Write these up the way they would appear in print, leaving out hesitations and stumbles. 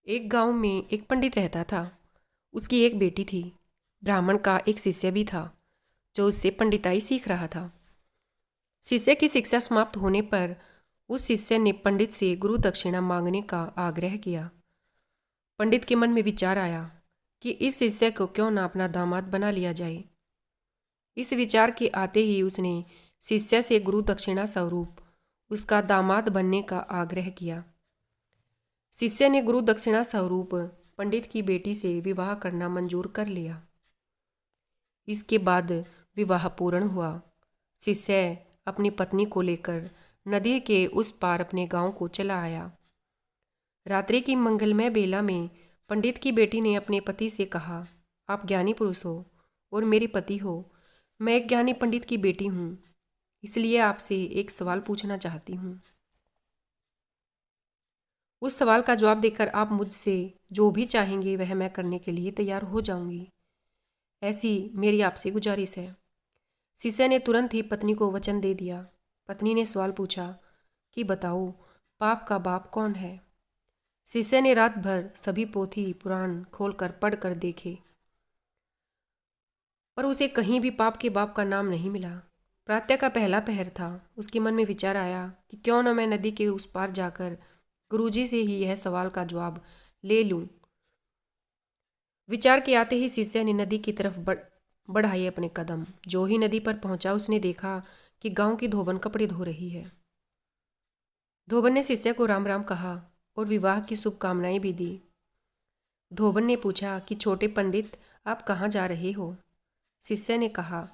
एक गांव में एक पंडित रहता था। उसकी एक बेटी थी। ब्राह्मण का एक शिष्य भी था जो उससे पंडिताई सीख रहा था। शिष्य की शिक्षा समाप्त होने पर उस शिष्य ने पंडित से गुरु दक्षिणा मांगने का आग्रह किया। पंडित के मन में विचार आया कि इस शिष्य को क्यों ना अपना दामाद बना लिया जाए। इस विचार के आते ही उसने शिष्य से गुरु दक्षिणा स्वरूप उसका दामाद बनने का आग्रह किया। शिष्य ने गुरु दक्षिणा स्वरूप पंडित की बेटी से विवाह करना मंजूर कर लिया। इसके बाद विवाह पूर्ण हुआ। शिष्य अपनी पत्नी को लेकर नदी के उस पार अपने गांव को चला आया। रात्रि की मंगलमय बेला में पंडित की बेटी ने अपने पति से कहा, आप ज्ञानी पुरुष हो और मेरे पति हो। मैं एक ज्ञानी पंडित की बेटी हूँ, इसलिए आपसे एक सवाल पूछना चाहती हूँ। उस सवाल का जवाब देकर आप मुझसे जो भी चाहेंगे वह मैं करने के लिए तैयार हो जाऊंगी। ऐसी मेरी आपसे गुजारिश है। शिष्य ने तुरंत ही पत्नी को वचन दे दिया। पत्नी ने सवाल पूछा कि बताओ, पाप का बाप कौन है? शिष्य ने रात भर सभी पोथी पुराण खोलकर पढ़कर देखे, पर उसे कहीं भी पाप के बाप का नाम नहीं मिला। प्रातः का पहला पहर था। उसके मन में विचार आया कि क्यों न मैं नदी के उस पार जाकर गुरुजी से ही यह सवाल का जवाब ले लूं। विचार के आते ही शिष्य ने नदी की तरफ बढ़ाए अपने कदम। जो ही नदी पर पहुंचा उसने देखा कि गांव की धोबन कपड़े धो रही है। धोबन ने शिष्य को राम राम कहा और विवाह की शुभकामनाएं भी दी। धोबन ने पूछा कि छोटे पंडित, आप कहाँ जा रहे हो? शिष्य ने कहा,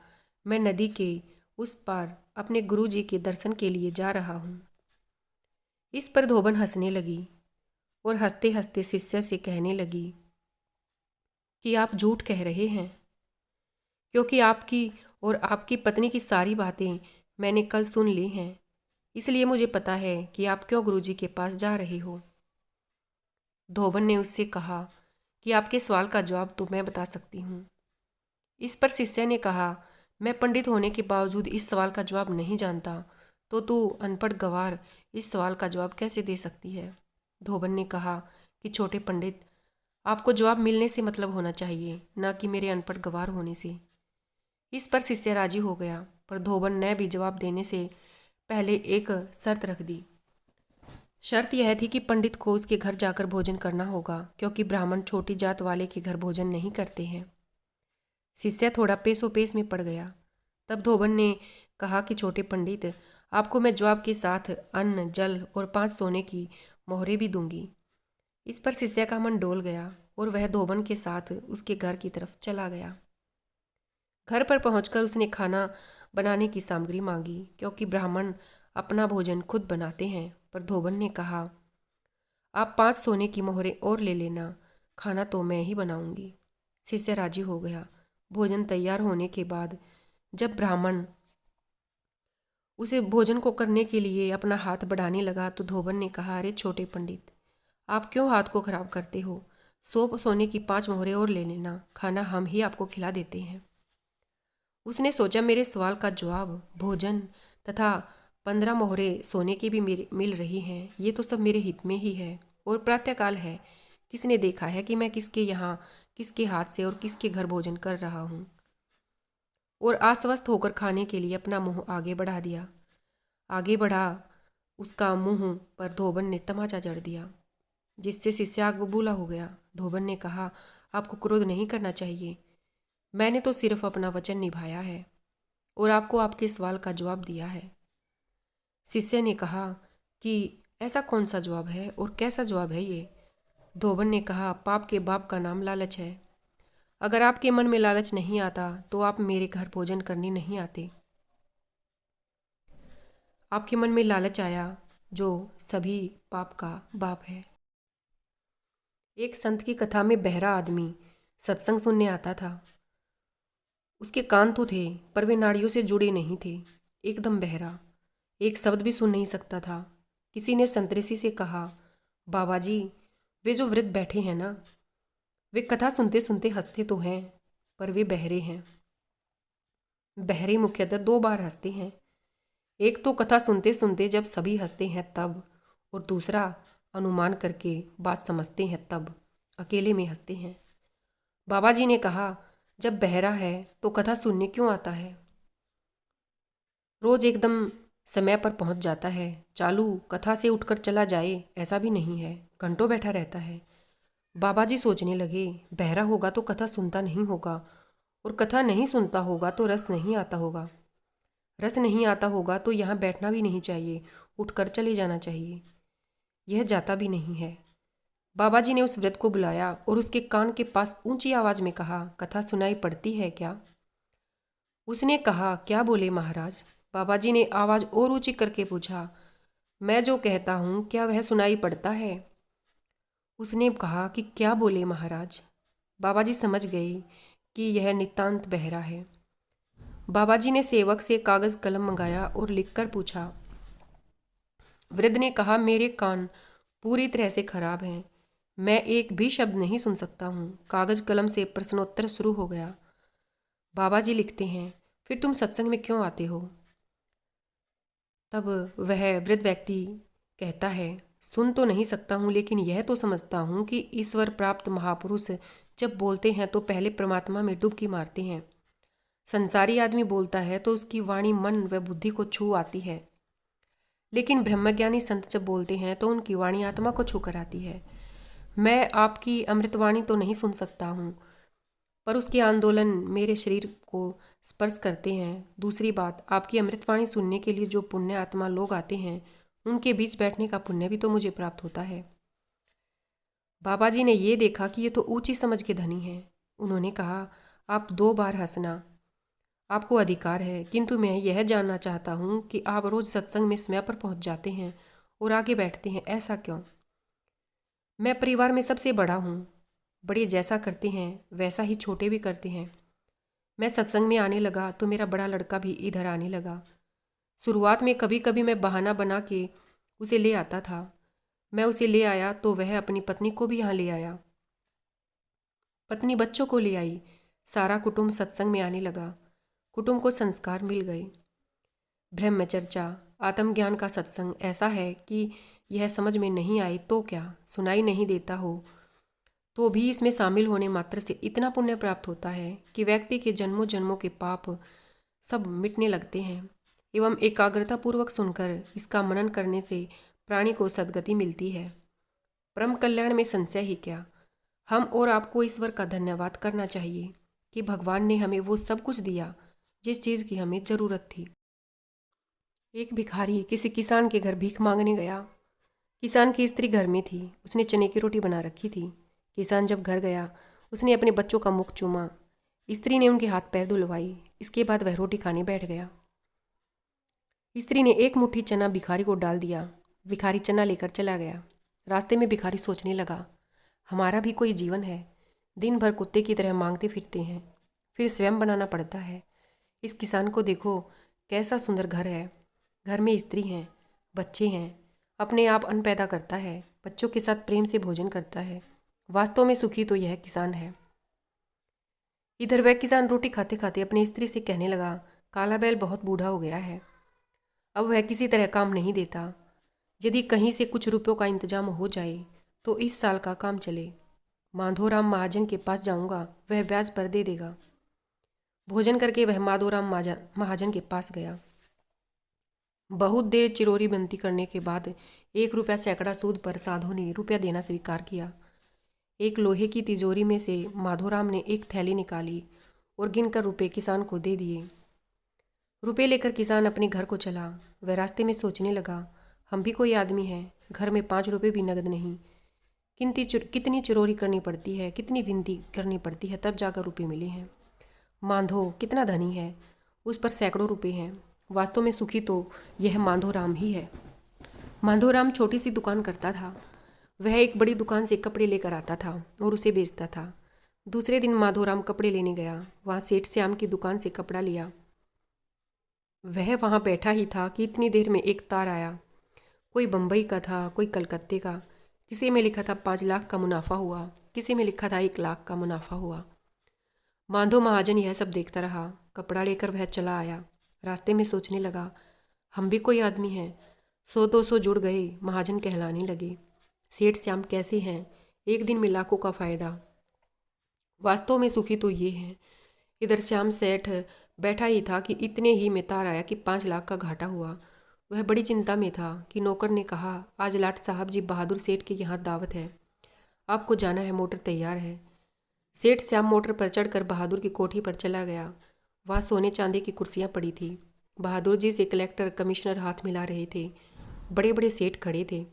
मैं नदी के उस पार अपने गुरुजी के दर्शन के लिए जा रहा हूँ। इस पर धोबन हंसने लगी और हंसते हंसते शिष्य से कहने लगी कि आप झूठ कह रहे हैं, क्योंकि आपकी और आपकी पत्नी की सारी बातें मैंने कल सुन ली हैं। इसलिए मुझे पता है कि आप क्यों गुरुजी के पास जा रहे हो। धोबन ने उससे कहा कि आपके सवाल का जवाब तो मैं बता सकती हूँ। इस पर शिष्य ने कहा, मैं पंडित होने के बावजूद इस सवाल का जवाब नहीं जानता, तो तू अनपढ़ गंवार इस सवाल का जवाब कैसे दे सकती है? धोबन ने कहा कि छोटे पंडित, आपको जवाब मिलने से मतलब होना चाहिए, न कि मेरे अनपढ़ गंवार होने से। इस पर शिष्य राजी हो गया, पर धोबन ने भी जवाब देने से पहले एक शर्त रख दी। शर्त यह थी कि पंडित को उसके घर जाकर भोजन करना होगा, क्योंकि ब्राह्मण छोटी जात वाले के घर भोजन नहीं करते हैं। शिष्य थोड़ा पेशोपेश में पड़ गया। तब धोबन ने कहा कि छोटे पंडित, आपको मैं जवाब के साथ अन्न, जल और 5 सोने की मोहरें भी दूंगी। इस पर शिष्य का मन डोल गया और वह धोबन के साथ उसके घर की तरफ चला गया। घर पर पहुंचकर उसने खाना बनाने की सामग्री मांगी, क्योंकि ब्राह्मण अपना भोजन खुद बनाते हैं। पर धोबन ने कहा, आप 5 सोने की मोहरें और ले लेना, खाना तो मैं ही बनाऊंगी। शिष्य राजी हो गया। भोजन तैयार होने के बाद जब ब्राह्मण उसे भोजन को करने के लिए अपना हाथ बढ़ाने लगा तो धोबन ने कहा, अरे छोटे पंडित, आप क्यों हाथ को खराब करते हो? 100 सोने की 5 मोहरें और ले लेना, खाना हम ही आपको खिला देते हैं। उसने सोचा, मेरे सवाल का जवाब, भोजन तथा 15 मोहरें सोने की भी मिल रही हैं, ये तो सब मेरे हित में ही है। और प्रातःकाल है, किसने देखा है कि मैं किसके यहाँ, किसके हाथ से और किसके घर भोजन कर रहा हूँ? और आश्वस्त होकर खाने के लिए अपना मुंह आगे बढ़ा दिया। आगे बढ़ा उसका मुंह पर धोबन ने तमाचा जड़ दिया, जिससे शिष्य आग बबूला हो गया। धोबन ने कहा, आपको क्रोध नहीं करना चाहिए, मैंने तो सिर्फ अपना वचन निभाया है और आपको आपके सवाल का जवाब दिया है। शिष्य ने कहा कि ऐसा कौन सा जवाब है और कैसा जवाब है ये? धोबन ने कहा, पाप के बाप का नाम लालच है। अगर आपके मन में लालच नहीं आता तो आप मेरे घर भोजन करने नहीं आते। आपके मन में लालच आया, जो सभी पाप का बाप है। एक संत की कथा में बहरा आदमी सत्संग सुनने आता था। उसके कान तो थे, पर वे नाड़ियों से जुड़े नहीं थे। एकदम बहरा, एक शब्द भी सुन नहीं सकता था। किसी ने संतरेसी से कहा, बाबा जी, वे जो वृद्ध बैठे हैं ना, वे कथा सुनते सुनते हंसते तो हैं, पर वे बहरे हैं। बहरे मुख्यतः 2 बार हंसते हैं। एक तो कथा सुनते सुनते जब सभी हंसते हैं तब, और दूसरा अनुमान करके बात समझते हैं, तब अकेले में हंसते हैं। बाबा जी ने कहा, जब बहरा है तो कथा सुनने क्यों आता है? रोज एकदम समय पर पहुंच जाता है। चालू कथा से उठकर चला जाए ऐसा भी नहीं है, घंटों बैठा रहता है। बाबा जी सोचने लगे, बहरा होगा तो कथा सुनता नहीं होगा, और कथा नहीं सुनता होगा तो रस नहीं आता होगा। रस नहीं आता होगा तो यहाँ बैठना भी नहीं चाहिए, उठकर चले जाना चाहिए। यह जाता भी नहीं है। बाबा जी ने उस वृद्ध को बुलाया और उसके कान के पास ऊंची आवाज में कहा, कथा सुनाई पड़ती है क्या? उसने कहा, क्या बोले महाराज? बाबा जी ने आवाज और ऊंची करके पूछा, मैं जो कहता हूँ क्या वह सुनाई पड़ता है? उसने कहा कि क्या बोले महाराज? बाबा जी समझ गए कि यह नितांत बहरा है। बाबा जी ने सेवक से कागज कलम मंगाया और लिखकर पूछा। वृद्ध ने कहा, मेरे कान पूरी तरह से खराब हैं, मैं एक भी शब्द नहीं सुन सकता हूँ। कागज कलम से प्रश्नोत्तर शुरू हो गया। बाबा जी लिखते हैं, फिर तुम सत्संग में क्यों आते हो? तब वह वृद्ध व्यक्ति कहता है, सुन तो नहीं सकता हूँ, लेकिन यह तो समझता हूँ कि ईश्वर प्राप्त महापुरुष जब बोलते हैं तो पहले परमात्मा में डुबकी मारते हैं। संसारी आदमी बोलता है तो उसकी वाणी मन व बुद्धि को छू आती है, लेकिन ब्रह्मज्ञानी संत जब बोलते हैं तो उनकी वाणी आत्मा को छू कर आती है। मैं आपकी अमृतवाणी तो नहीं सुन सकता हूँ, पर उसके आंदोलन मेरे शरीर को स्पर्श करते हैं। दूसरी बात, आपकी अमृतवाणी सुनने के लिए जो पुण्य आत्मा लोग आते हैं, उनके बीच बैठने का पुण्य भी तो मुझे प्राप्त होता है। बाबा जी ने ये देखा कि ये तो ऊंची समझ के धनी हैं। उन्होंने कहा, आप 2 बार हंसना आपको अधिकार है, किंतु मैं यह जानना चाहता हूँ कि आप रोज सत्संग में समय पर पहुँच जाते हैं और आगे बैठते हैं, ऐसा क्यों? मैं परिवार में सबसे बड़ा हूँ। बड़े जैसा करते हैं वैसा ही छोटे भी करते हैं। मैं सत्संग में आने लगा तो मेरा बड़ा लड़का भी इधर आने लगा। शुरुआत में कभी कभी मैं बहाना बना के उसे ले आता था। मैं उसे ले आया तो वह अपनी पत्नी को भी यहाँ ले आया, पत्नी बच्चों को ले आई। सारा कुटुंब सत्संग में आने लगा। कुटुंब को संस्कार मिल गए। ब्रह्मचर्चा आत्मज्ञान का सत्संग ऐसा है कि यह समझ में नहीं आए तो क्या, सुनाई नहीं देता हो तो भी इसमें शामिल होने मात्र से इतना पुण्य प्राप्त होता है कि व्यक्ति के जन्मों जन्मों के पाप सब मिटने लगते हैं। एवं एकाग्रता पूर्वक सुनकर इसका मनन करने से प्राणी को सद्गति मिलती है। परम कल्याण में संशय ही क्या। हम और आपको ईश्वर का धन्यवाद करना चाहिए कि भगवान ने हमें वो सब कुछ दिया जिस चीज़ की हमें ज़रूरत थी। एक भिखारी किसी किसान के घर भीख मांगने गया। किसान की स्त्री घर में थी। उसने चने की रोटी बना रखी थी। किसान जब घर गया, उसने अपने बच्चों का मुख चूमा। स्त्री ने उनके हाथ पैर धुलवाई। इसके बाद वह रोटी खाने बैठ गया। स्त्री ने एक मुट्ठी चना भिखारी को डाल दिया। भिखारी चना लेकर चला गया। रास्ते में भिखारी सोचने लगा, हमारा भी कोई जीवन है। दिन भर कुत्ते की तरह मांगते फिरते हैं, फिर स्वयं बनाना पड़ता है। इस किसान को देखो, कैसा सुंदर घर है। घर में स्त्री हैं, बच्चे हैं, अपने आप अन्न पैदा करता है, बच्चों के साथ प्रेम से भोजन करता है। वास्तव में सुखी तो यह किसान है। इधर वह किसान रोटी खाते खाते अपनी स्त्री से कहने लगा, काला बैल बहुत बूढ़ा हो गया है, अब वह किसी तरह काम नहीं देता। यदि कहीं से कुछ रुपयों का इंतजाम हो जाए तो इस साल का काम चले। माधोराम महाजन के पास जाऊंगा, वह ब्याज पर दे देगा। भोजन करके वह माधोराम महाजन के पास गया। बहुत देर चिरोरी बनती करने के बाद 1 रुपया सैकड़ा सूद पर साधु ने रुपया देना स्वीकार किया। एक लोहे की तिजोरी में से माधोराम ने एक थैली निकाली और गिनकर रुपये किसान को दे दिए। रुपये लेकर किसान अपने घर को चला। वह रास्ते में सोचने लगा, हम भी कोई आदमी हैं, घर में 5 रुपये भी नगद नहीं। कितनी चिरोरी करनी पड़ती है, कितनी विनती करनी पड़ती है, तब जाकर रुपये मिले हैं। माधो कितना धनी है, उस पर सैकड़ों रुपये हैं। वास्तव में सुखी तो यह माधोराम ही है। माधोराम छोटी सी दुकान करता था। वह एक बड़ी दुकान से कपड़े लेकर आता था और उसे बेचता था। दूसरे दिन माधोराम कपड़े लेने गया। वहाँ सेठ श्याम की दुकान से कपड़ा लिया। वह वहाँ बैठा ही था कि इतनी देर में एक तार आया। कोई बम्बई का था, कोई कलकत्ते का। किसी में लिखा था 5 लाख का मुनाफा हुआ, किसी में लिखा था 1 लाख का मुनाफा हुआ। माधो महाजन यह सब देखता रहा। कपड़ा लेकर वह चला आया। रास्ते में सोचने लगा, हम भी कोई आदमी हैं। 100-200 जुड़ गए, महाजन कहलाने लगे। सेठ श्याम कैसे हैं? एक दिन में लाखों का फायदा। वास्तव में सुखी तो ये हैं। इधर श्याम सेठ बैठा ही था कि इतने ही में तार आया कि 5 लाख का घाटा हुआ। वह बड़ी चिंता में था कि नौकर ने कहा, आज लाट साहब जी बहादुर सेठ के यहाँ दावत है, आपको जाना है, मोटर तैयार है। सेठ श्याम मोटर पर चढ़कर बहादुर की कोठी पर चला गया। वहाँ सोने चांदी की कुर्सियाँ पड़ी थी। बहादुर जी से कलेक्टर कमिश्नर हाथ मिला रहे थे। बड़े बड़े सेठ खड़े थे।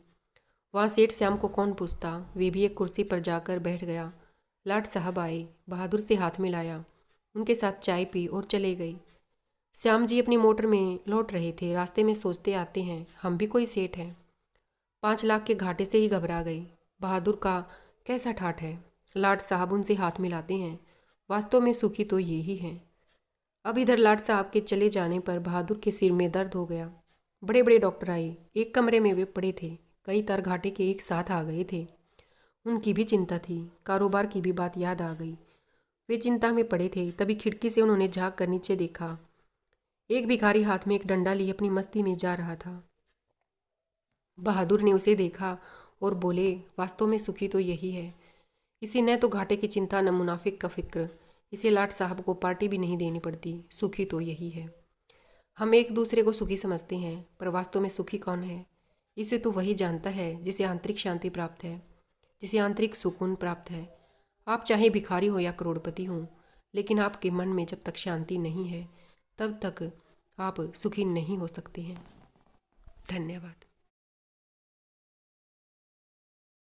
वहाँ सेठ श्याम को कौन पूछता, वे भी एक कुर्सी पर जाकर बैठ गया। लाट साहब आए, बहादुर से हाथ मिलाया, उनके साथ चाय पी और चले गए। श्याम जी अपनी मोटर में लौट रहे थे। रास्ते में सोचते आते हैं, हम भी कोई सेठ हैं। 5 लाख के घाटे से ही घबरा गई। बहादुर का कैसा ठाठ है। लाट साहब उनसे हाथ मिलाते हैं। वास्तव में सुखी तो ये ही हैं। अब इधर लाट साहब के चले जाने पर बहादुर के सिर में दर्द हो गया। बड़े बड़े डॉक्टर आए, एक कमरे में वे पड़े थे। कई तार घाटे के एक साथ आ गए थे। उनकी भी चिंता थी। कारोबार की भी बात याद आ गई। वे चिंता में पड़े थे। तभी खिड़की से उन्होंने झाँक कर नीचे देखा। एक भिखारी हाथ में एक डंडा लिए अपनी मस्ती में जा रहा था। बहादुर ने उसे देखा और बोले, वास्तव में सुखी तो यही है। इसे न तो घाटे की चिंता न मुनाफिक का फिक्र। इसे लाट साहब को पार्टी भी नहीं देनी पड़ती। सुखी तो यही है। हम एक दूसरे को सुखी समझते हैं, पर वास्तव में सुखी कौन है? इसे तो वही जानता है जिसे आंतरिक शांति प्राप्त है, जिसे आंतरिक सुकून प्राप्त है। आप चाहे भिखारी हो या करोड़पति हो, लेकिन आपके मन में जब तक शांति नहीं है, तब तक आप सुखी नहीं हो सकते हैं। धन्यवाद।